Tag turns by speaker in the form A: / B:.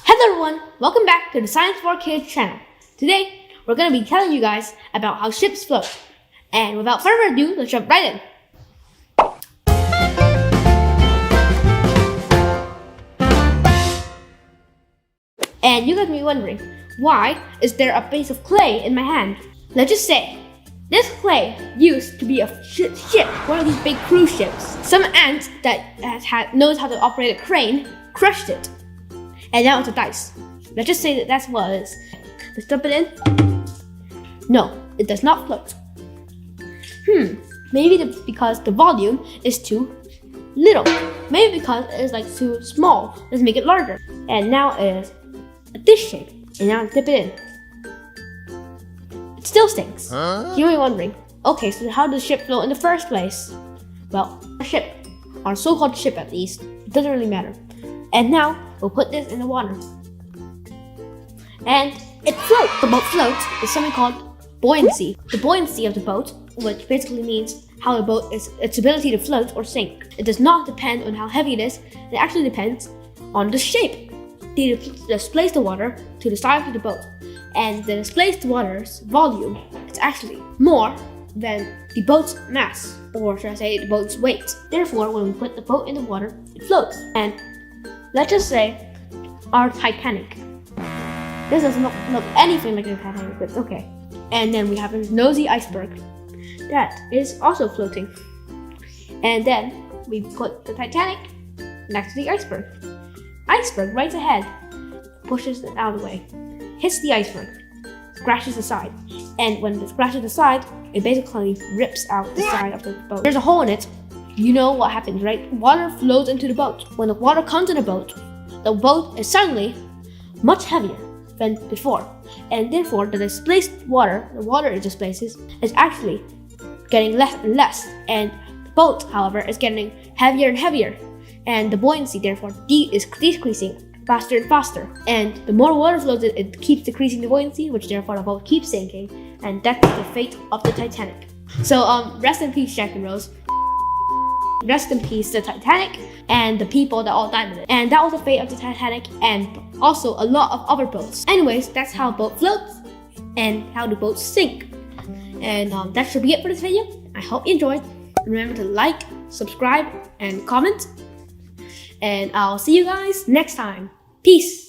A: Hello everyone, welcome back to the Science for Kids channel. Today, we're going to be telling you guys about how ships float. And without further ado, let's jump right in. And you guys may be wondering, why is there a piece of clay in my hand? Let's just say, this clay used to be a ship, one of these big cruise ships. Some ant that knows how to operate a crane crushed it. And now it's a dice. Let's just say that's what it is. Let's dump it in. No, it does not float. Maybe because the volume is too little. Maybe because it is like too small. Let's make it larger. And now it is a dish shape. And now dip it in. It still stinks. You may be wondering, okay, so how does the ship float in the first place? Well, a ship, or a so-called ship at least, it doesn't really matter. And now we'll put this in the water. And it floats. The boat floats is something called buoyancy. The buoyancy of the boat, which basically means how the boat is its ability to float or sink. It does not depend on how heavy it is. It actually depends on the shape. They displace the water to the size of the boat. And the displaced water's volume is actually more than the boat's mass, or should I say the boat's weight. Therefore, when we put the boat in the water, it floats. And let's just say our Titanic. This doesn't look anything like the Titanic, but it's okay. And then we have a nosy iceberg that is also floating. And then we put the Titanic next to the iceberg. Iceberg right ahead pushes it out of the way, hits the iceberg, scratches the side. And when it scratches the side, it basically rips out the side of the boat. There's a hole in it. You know what happens, right? Water flows into the boat. When the water comes in the boat is suddenly much heavier than before. And therefore, the water it displaces, is actually getting less and less. And the boat, however, is getting heavier and heavier. And the buoyancy, therefore, is decreasing faster and faster. And the more water flows, it keeps decreasing the buoyancy, which therefore the boat keeps sinking. And that's the fate of the Titanic. So, rest in peace, Jack and Rose. Rest in peace, the Titanic, and the people that all died in it. And that was the fate of the Titanic, and also a lot of other boats. Anyways, that's how a boat floats, and how the boats sink. And that should be it for this video. I hope you enjoyed. Remember to like, subscribe, and comment. And I'll see you guys next time. Peace!